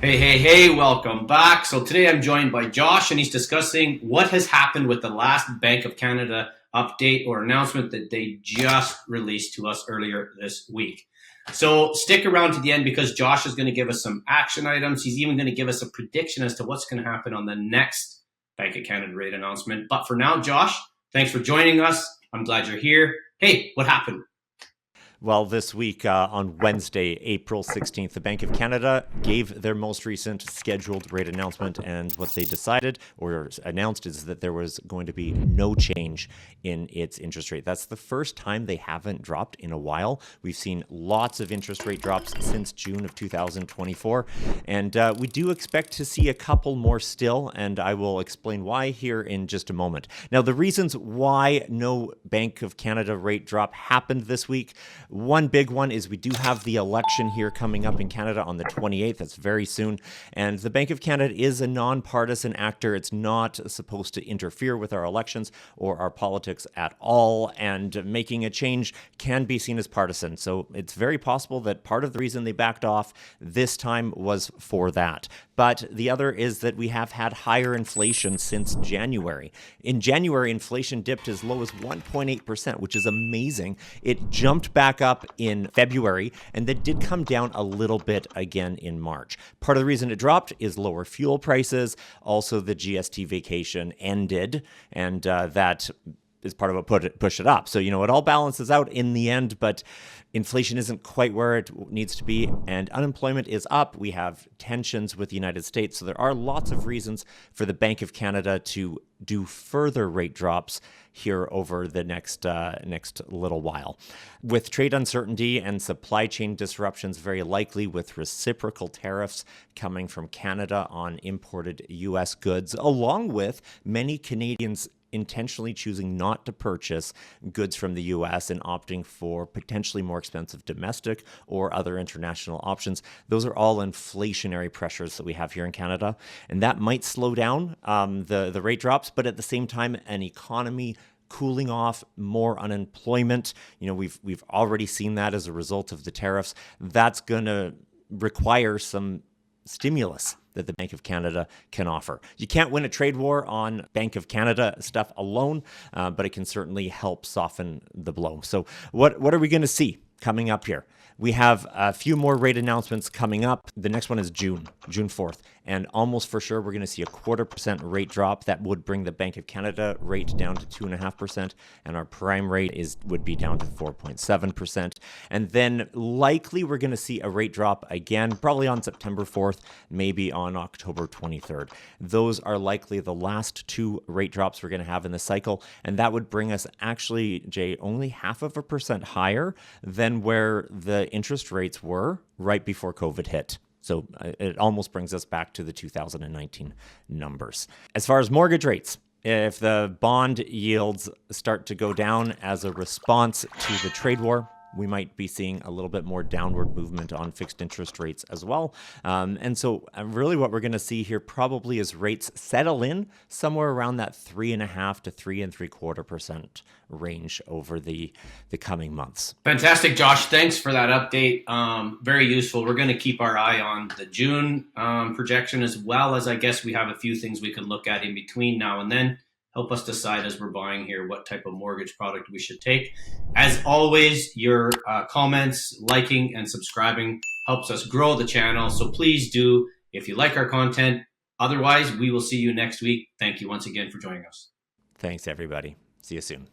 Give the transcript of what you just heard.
Hey, welcome back. So today I'm joined by Josh and he's discussing what has happened with the last Bank of Canada update or announcement that they just released to us earlier this week. So stick around to the end because Josh is going to give us some action items. He's even going to give us a prediction as to what's going to happen on the next Bank of Canada rate announcement. But for now, Josh, thanks for joining us. I'm glad you're here. Hey, what happened? Well, this week on Wednesday, April 16th, the Bank of Canada gave their most recent scheduled rate announcement, and what they decided or announced is that there was going to be no change in its interest rate. That's the first time they haven't dropped in a while. We've seen lots of interest rate drops since June of 2024, and we do expect to see a couple more still, and I will explain why here in just a moment. Now, the reasons why no Bank of Canada rate drop happened this week. One big one is we do have the election here coming up in Canada on the 28th. That's very soon. And the Bank of Canada is a non-partisan actor. It's not supposed to interfere with our elections or our politics at all. And making a change can be seen as partisan. So it's very possible that part of the reason they backed off this time was for that. But the other is that we have had higher inflation since January. In January, inflation dipped as low as 1.8%, which is amazing. It jumped back up in February and then did come down a little bit again in March. Part of the reason it dropped is lower fuel prices. Also, the GST vacation ended, and that is part of what pushed it up. So, it all balances out in the end, but inflation isn't quite where it needs to be, and unemployment is up. We have tensions with the United States. So there are lots of reasons for the Bank of Canada to do further rate drops here over the next little while. With trade uncertainty and supply chain disruptions very likely, with reciprocal tariffs coming from Canada on imported U.S. goods, along with many Canadians intentionally choosing not to purchase goods from the U.S. and opting for potentially more expensive domestic or other international options. Those are all inflationary pressures that we have here in Canada, and that might slow down the rate drops, but at the same time, an economy cooling off, more unemployment. We've already seen that as a result of the tariffs. That's going to require some stimulus that the Bank of Canada can offer. You can't win a trade war on Bank of Canada stuff alone, but it can certainly help soften the blow. So what are we going to see coming up here? We have a few more rate announcements coming up. The next one is June 4th. And almost for sure, we're going to see a 0.25% rate drop. That would bring the Bank of Canada rate down to 2.5%. And our prime rate would be down to 4.7%. And then likely we're going to see a rate drop again, probably on September 4th, maybe on October 23rd. Those are likely the last two rate drops we're going to have in the cycle. And that would bring us actually, Jay, only 0.5% higher than where the interest rates were right before COVID hit. So it almost brings us back to the 2019 numbers. As far as mortgage rates, if the bond yields start to go down as a response to the trade war, we might be seeing a little bit more downward movement on fixed interest rates as well. And so really what we're going to see here probably is rates settle in somewhere around that 3.5% to 3.75% range over the coming months. Fantastic, Josh. Thanks for that update. Very useful. We're going to keep our eye on the June projection, as well as I guess we have a few things we can look at in between now and then. Help us decide as we're buying here what type of mortgage product we should take. As always, your comments, liking, and subscribing helps us grow the channel. So please do if you like our content. Otherwise, we will see you next week. Thank you once again for joining us. Thanks, everybody. See you soon.